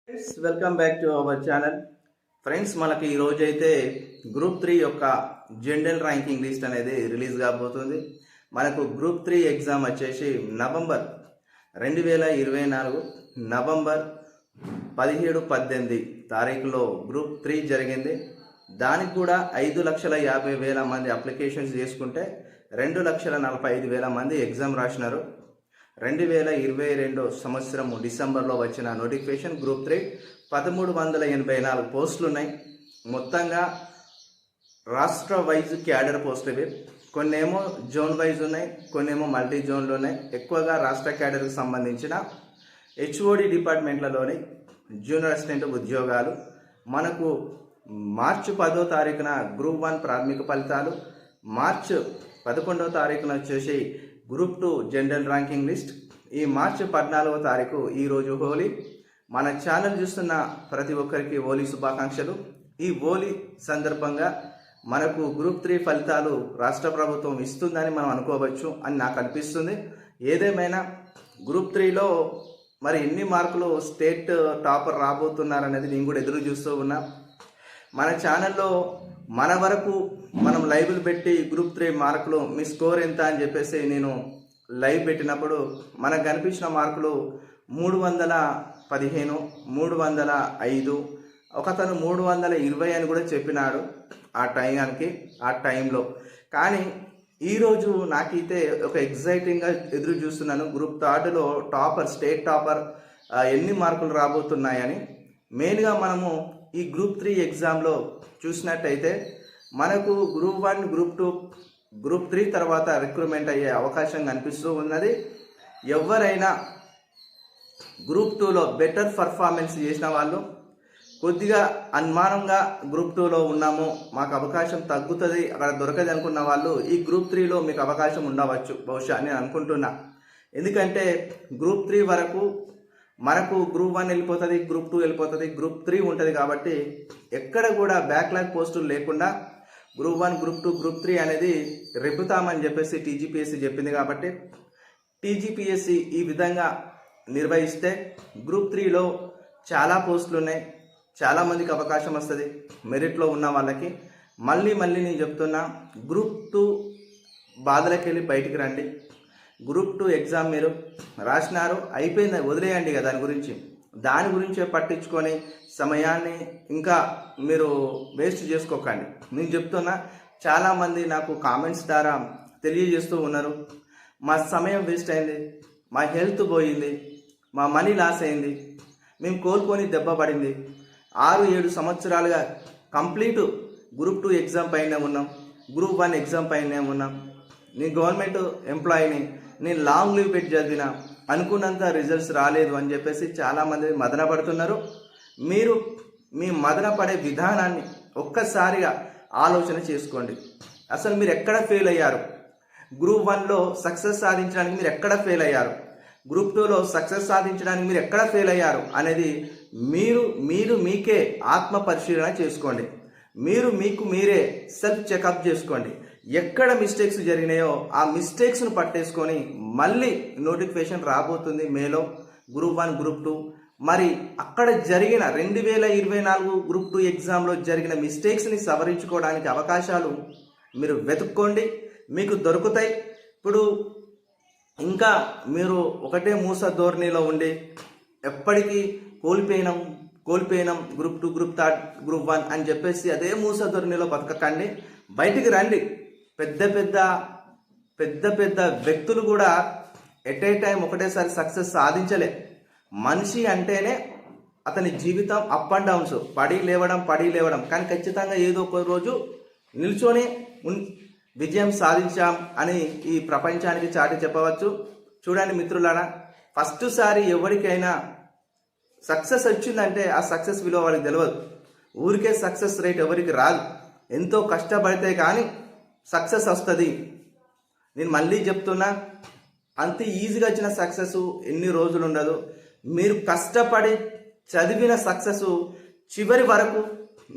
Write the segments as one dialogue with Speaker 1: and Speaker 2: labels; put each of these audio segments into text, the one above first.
Speaker 1: Friends welcome back to our channel. Friends మనకి ఈ రోజు అయితే గ్రూప్ 3 యొక్క జనరల్ ర్యాంకింగ్ లిస్ట్ అనేది రిలీజ్ కాబోతుంది. మనకు గ్రూప్ 3 ఎగ్జామ్ వచ్చేసి నవంబర్ 2024 నవంబర్ 17-18 తారీఖులో గ్రూప్ 3 జరిగింది. దానికి కూడా 5,50,000 మంది అప్లికేషన్స్ చేసుకుంటే 2,45,000 మంది ఎగ్జామ్ రాసినారు. 2022 సంవత్సరం డిసెంబర్లో వచ్చిన నోటిఫికేషన్ గ్రూప్ 3 1384 పోస్టులు ఉన్నాయి. మొత్తంగా రాష్ట్ర వైజ్ క్యాడర్ పోస్టులు ఇవి. కొన్నేమో జోన్ వైజ్ ఉన్నాయి, కొన్నేమో మల్టీ జోన్లు ఉన్నాయి. ఎక్కువగా రాష్ట్ర క్యాడర్కి సంబంధించిన హెచ్ఓడి డిపార్ట్మెంట్లలోని జూనియర్ అసిస్టెంట్ ఉద్యోగాలు. మనకు మార్చి 10వ తారీఖున గ్రూప్ 1 ప్రాథమిక ఫలితాలు, మార్చి 11వ తారీఖున వచ్చేసి గ్రూప్ 2 జనరల్ ర్యాంకింగ్ లిస్ట్. ఈ మార్చి 14వ తారీఖు ఈరోజు హోలీ. మన ఛానల్ చూస్తున్న ప్రతి ఒక్కరికి హోలీ శుభాకాంక్షలు. ఈ హోలీ సందర్భంగా మనకు గ్రూప్ 3 ఫలితాలు రాష్ట్ర ప్రభుత్వం ఇస్తుందని మనం అనుకోవచ్చు అని నాకు అనిపిస్తుంది. ఏదేమైనా గ్రూప్ 3లో మరి ఎన్ని మార్కులు స్టేట్ టాపర్ రాబోతున్నారనేది నేను కూడా ఎదురు చూస్తూ ఉన్నా. మన ఛానల్లో మన వరకు మనం లైవ్లు పెట్టి గ్రూప్ 3 మార్కులు మీ స్కోర్ ఎంత అని చెప్పేసి నేను లైవ్ పెట్టినప్పుడు మనకు కనిపించిన మార్కులు 315, 305, ఒకతను 320 అని కూడా చెప్పినాడు ఆ టైంలో. కానీ ఈరోజు నాకైతే ఒక ఎగ్జైటింగ్గా ఎదురు చూస్తున్నాను. గ్రూప్ 3లో టాపర్, స్టేట్ టాపర్ ఎన్ని మార్కులు రాబోతున్నాయని. మెయిన్గా మనము ఈ గ్రూప్ 3 ఎగ్జామ్లో చూసినట్టయితే మనకు గ్రూప్ 1, గ్రూప్ 2, గ్రూప్ 3 తర్వాత రిక్రూట్మెంట్ అయ్యే అవకాశం కనిపిస్తూ ఉన్నది. ఎవరైనా గ్రూప్ 2లో బెటర్ పర్ఫార్మెన్స్ చేసిన వాళ్ళు, కొద్దిగా అనుమానంగా గ్రూప్ 2లో ఉన్నాము, మాకు అవకాశం తగ్గుతుంది, అక్కడ దొరకదు అనుకున్న వాళ్ళు ఈ గ్రూప్ 3లో మీకు అవకాశం ఉండవచ్చు బహుశా నేను అనుకుంటున్నా. ఎందుకంటే గ్రూప్ 3 వరకు మనకు గ్రూప్ 1 వెళ్ళిపోతుంది, గ్రూప్ 2 వెళ్ళిపోతుంది, గ్రూప్ 3 ఉంటుంది. కాబట్టి ఎక్కడ కూడా బ్యాక్లాగ్ పోస్టులు లేకుండా గ్రూప్ 1, గ్రూప్ 2, గ్రూప్ 3 అనేది రెప్పుతామని చెప్పేసి టీజీపీఎస్సీ చెప్పింది. కాబట్టి టీజీపీఎస్సీ ఈ విధంగా నిర్వహిస్తే గ్రూప్ 3లో చాలా పోస్టులు ఉన్నాయి, చాలామందికి అవకాశం వస్తుంది మెరిట్లో ఉన్న వాళ్ళకి. మళ్ళీ నేను చెప్తున్నా, గ్రూప్ 2 బాధలకి వెళ్ళి బయటికి రండి. గ్రూప్ 2 ఎగ్జామ్ మీరు రాసినారు, అయిపోయింది, వదిలేయండి కదా. దాని గురించే పట్టించుకొని సమయాన్ని ఇంకా మీరు వేస్ట్ చేసుకోకండి. నేను చెప్తున్నా, చాలామంది నాకు కామెంట్స్ ద్వారా తెలియజేస్తూ ఉన్నారు, మా సమయం వేస్ట్ అయింది, మా హెల్త్ పోయింది, మా మనీ లాస్ అయింది, మేము కోలుకొని దెబ్బ పడింది, 6-7 సంవత్సరాలుగా కంప్లీట్ గ్రూప్ 2 ఎగ్జామ్ పైనే ఉన్నాం, గ్రూప్ 1 ఎగ్జామ్ పైనే ఉన్నాం, నేను గవర్నమెంట్ ఎంప్లాయీని, నేను లాంగ్ లీవ్ పెట్టి చదివిన, అనుకున్నంత రిజల్ట్స్ రాలేదు అని చెప్పేసి చాలామంది మదన పడుతున్నారు. మీరు మీ మదన పడే విధానాన్ని ఒక్కసారిగా ఆలోచన చేసుకోండి. అసలు మీరు ఎక్కడ ఫెయిల్ అయ్యారు? గ్రూప్ 1లో సక్సెస్ సాధించడానికి మీరు ఎక్కడ ఫెయిల్ అయ్యారు? గ్రూప్ 2లో సక్సెస్ సాధించడానికి మీరు ఎక్కడ ఫెయిల్ అయ్యారు అనేది మీరు మీకే ఆత్మ పరిశీలన చేసుకోండి. మీకు మీరే సెల్ఫ్ చెకప్ చేసుకోండి. ఎక్కడ మిస్టేక్స్ జరిగినాయో ఆ మిస్టేక్స్ను పట్టేసుకొని మళ్ళీ నోటిఫికేషన్ రాబోతుంది మేలో గ్రూప్ 1, గ్రూప్ 2. మరి అక్కడ జరిగిన 2024 గ్రూప్ 2 ఎగ్జామ్లో జరిగిన మిస్టేక్స్ని సవరించుకోవడానికి అవకాశాలు మీరు వెతుక్కోండి, మీకు దొరుకుతాయి. ఇప్పుడు ఇంకా మీరు ఒకటే మూస ధోరణిలో ఉండి ఎప్పటికీ కోల్పోయినాం గ్రూప్ 2, గ్రూప్ 3, గ్రూప్ 1 అని చెప్పేసి అదే మూస ధోరణిలో బతకకండి. బయటికి రండి. పెద్ద పెద్ద వ్యక్తులు కూడా ఎట్ ఏ టైం ఒకటేసారి సక్సెస్ సాధించలే. మనిషి అంటేనే అతని జీవితం అప్ అండ్ డౌన్స్, పడి లేవడం. కానీ ఖచ్చితంగా ఏదో ఒక రోజు నిల్చొని విజయం సాధించాం అని ఈ ప్రపంచానికి చాటి చెప్పవచ్చు. చూడండి మిత్రులారా, ఫస్ట్ సారి ఎవరికైనా సక్సెస్ వచ్చిందంటే ఆ సక్సెస్ విలువ వాళ్ళకి తెలియదు. ఊరికే సక్సెస్ రేట్ ఎవరికి రాదు, ఎంతో కష్టపడితే కానీ సక్సెస్ వస్తుంది. నేను మళ్ళీ చెప్తున్నా, అంత ఈజీగా వచ్చిన సక్సెస్ ఎన్ని రోజులు ఉండదు. మీరు కష్టపడి చదివిన సక్సెస్ చివరి వరకు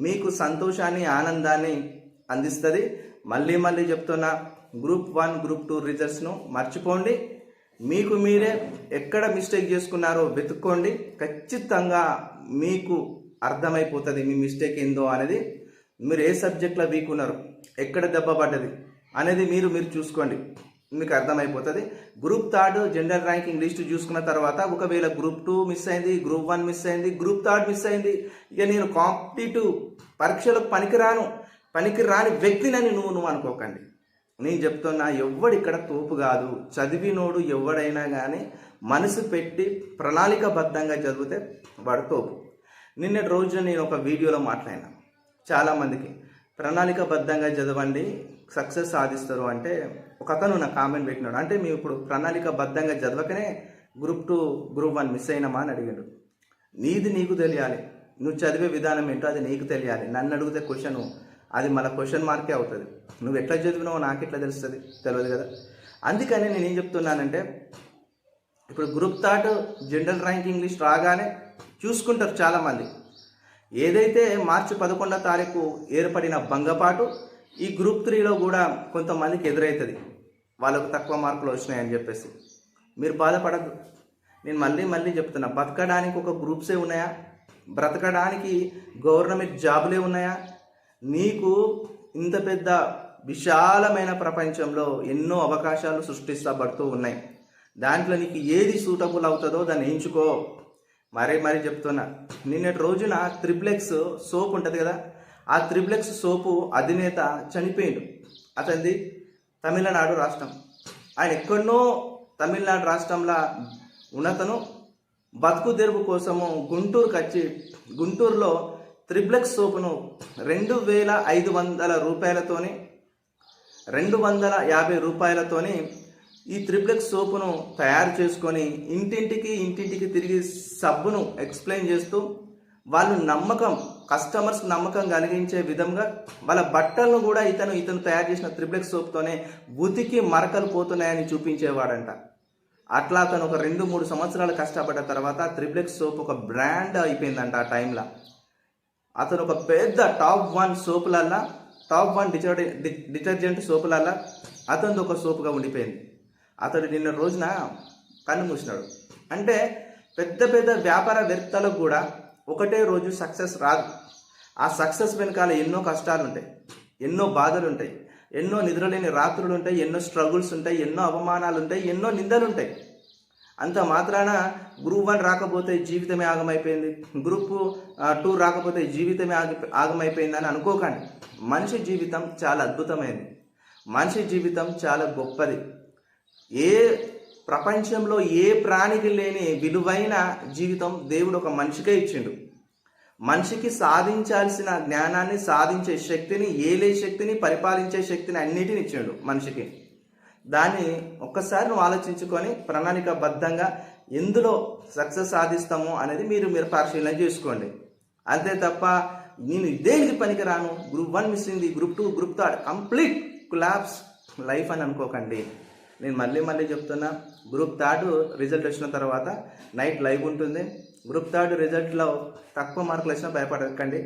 Speaker 1: మీకు సంతోషాన్ని, ఆనందాన్ని అందిస్తుంది. మళ్ళీ చెప్తున్నా, గ్రూప్ 1, గ్రూప్ 2 రిజల్ట్స్ను మర్చిపోండి. మీకు మీరే ఎక్కడ మిస్టేక్ చేసుకున్నారో వెతుక్కోండి. ఖచ్చితంగా మీకు అర్థమైపోతుంది మీ మిస్టేక్ ఏందో అనేది. మీరు ఏ సబ్జెక్ట్లో వీక్ ఉన్నారు, ఎక్కడ దెబ్బ పడ్డది అనేది మీరు చూసుకోండి, మీకు అర్థమైపోతుంది. Group third general ranking list చూసుకున్న తర్వాత ఒకవేళ గ్రూప్ 2 మిస్ అయింది, గ్రూప్ 1 మిస్ అయింది, గ్రూప్ థర్డ్ మిస్ అయింది, ఇక నేను కాంపిటేటివ్ పరీక్షలకు పనికిరాని వ్యక్తినని నువ్వు అనుకోకండి. నేను చెప్తున్నా, ఎవ్వడు ఇక్కడ తోపు కాదు. చదివినోడు ఎవడైనా కానీ మనసు పెట్టి ప్రణాళికబద్ధంగా చదివితే వాడు తోపు. నిన్నటి రోజు నేను ఒక వీడియోలో మాట్లాడినా, చాలామందికి ప్రణాళికబద్ధంగా చదవండి సక్సెస్ సాధిస్తారు అంటే ఒక అతను నా కామెంట్ పెట్టినాడు. అంటే మేము ఇప్పుడు ప్రణాళికబద్ధంగా చదవకనే గ్రూప్ 2 గ్రూప్ 1 మిస్ అయినామా అని అడిగాడు. నీకు తెలియాలి, నువ్వు చదివే విధానం ఏంటో అది నీకు తెలియాలి. నన్ను అడిగితే క్వశ్చన్ అది మళ్ళీ క్వశ్చన్ మార్కే అవుతుంది. నువ్వు ఎట్లా చదివినావో నాకు ఎట్లా తెలుస్తుంది, తెలియదు కదా. అందుకని నేను ఏం చెప్తున్నానంటే, ఇప్పుడు group third general ranking list రాగానే చూసుకుంటారు చాలామంది. ఏదైతే మార్చి 11వ తారీఖు ఏర్పడిన భంగపాటు ఈ గ్రూప్ 3లో కూడా కొంతమందికి ఎదురవుతుంది. వాళ్ళకు తక్కువ మార్కులు వచ్చినాయని చెప్పేసి మీరు బాధపడద్దు. నేను మళ్ళీ చెప్తున్నా, బతకడానికి ఒక గ్రూప్సే ఉన్నాయా? బ్రతకడానికి గవర్నమెంట్ జాబులే ఉన్నాయా? నీకు ఇంత పెద్ద విశాలమైన ప్రపంచంలో ఎన్నో అవకాశాలు సృష్టిస్తబడుతూ ఉన్నాయి. దాంట్లో నీకు ఏది సూటబుల్ అవుతుందో దాన్ని ఎంచుకో. మరీ చెప్తున్నా, నిన్నటి రోజున త్రిప్లెక్స్ సోప్ ఉంటుంది కదా, ఆ త్రిప్లెక్స్ సోపు అధినేత చనిపోయిండు. అతనిది తమిళనాడు రాష్ట్రం. ఆయన ఎక్కడనో తమిళనాడు రాష్ట్రంలో ఉన్నతను బతుకు తెరువు కోసము గుంటూరుకి వచ్చి గుంటూరులో త్రిప్లెక్స్ సోపును 2,500 రూపాయలతోని 250 రూపాయలతోని ఈ త్రిప్లెక్స్ సోపును తయారు చేసుకొని ఇంటింటికి తిరిగి సబ్బును ఎక్స్ప్లెయిన్ చేస్తూ వాళ్ళు కస్టమర్స్ నమ్మకం కలిగించే విధంగా వాళ్ళ బట్టలను కూడా ఇతను తయారు చేసిన త్రిప్లెక్స్ సోప్తోనే ఉతికి మరకలు పోతున్నాయని చూపించేవాడంట. అట్లా అతను ఒక 2-3 సంవత్సరాలు కష్టపడ్డ తర్వాత త్రిప్లెక్స్ సోప్ ఒక బ్రాండ్ అయిపోయిందంట. ఆ టైంలో అతను ఒక పెద్ద టాప్ 1 డిటర్జెంట్ సోపులల్లా అతనిది ఒక సోపుగా ఉండిపోయింది. అతడు నిన్న రోజున కన్ను మూసినాడు. అంటే పెద్ద వ్యాపారవేత్తలకు కూడా ఒకటే రోజు సక్సెస్ రాదు. ఆ సక్సెస్ వెనకాల ఎన్నో కష్టాలు ఉంటాయి, ఎన్నో బాధలు ఉంటాయి, ఎన్నో నిద్రలేని రాత్రులు ఉంటాయి, ఎన్నో స్ట్రగుల్స్ ఉంటాయి, ఎన్నో అవమానాలు ఉంటాయి, ఎన్నో నిందలు ఉంటాయి. అంత మాత్రాన గ్రూప్ 1 రాకపోతే జీవితమే ఆగమైపోయింది, గ్రూప్ 2 రాకపోతే జీవితమే ఆగమైపోయింది అని అనుకోకండి. మనిషి జీవితం చాలా అద్భుతమైనది, మనిషి జీవితం చాలా గొప్పది. ప్రపంచంలో ఏ ప్రాణికి లేని విలువైన జీవితం దేవుడు ఒక మనిషికే ఇచ్చిండు. మనిషికి సాధించాల్సిన జ్ఞానాన్ని, సాధించే శక్తిని, ఏలే శక్తిని, పరిపాలించే శక్తిని అన్నిటిని ఇచ్చిండు మనిషికి. దాన్ని ఒక్కసారి నువ్వు ఆలోచించుకొని ప్రణాళికబద్ధంగా ఎందులో సక్సెస్ సాధిస్తామో అనేది మీరు పరిశీలన చేసుకోండి. అంతే తప్ప నేను దేనికి పనికిరాను, గ్రూప్ 1 మిస్ అయింది, group 2 group 3 complete collapse life అని అనుకోకండి. నేను మళ్ళీ చెప్తున్నా, గ్రూప్ 3 రిజల్ట్ వచ్చిన తర్వాత నైట్ లైవ్ ఉంటుంది. గ్రూప్ 3 రిజల్ట్లో తక్కువ మార్కులు వచ్చినా భయపడకండి,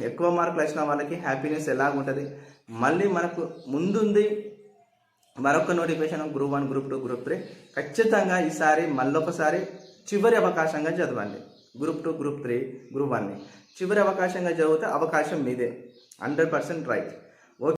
Speaker 1: ఎక్కువ మార్కులు వచ్చిన వాళ్ళకి హ్యాపీనెస్ ఎలాగుంటుంది. మళ్ళీ మనకు ముందుంది మరొక నోటిఫికేషన్ గ్రూప్ 1 గ్రూప్ 2 గ్రూప్ 3. ఖచ్చితంగా ఈసారి మళ్ళొకసారి చివరి అవకాశంగా చదవండి. గ్రూప్ 2 గ్రూప్ 3 గ్రూప్ 1ని చివరి అవకాశంగా చదివితే అవకాశం మీదే, 100% రైట్.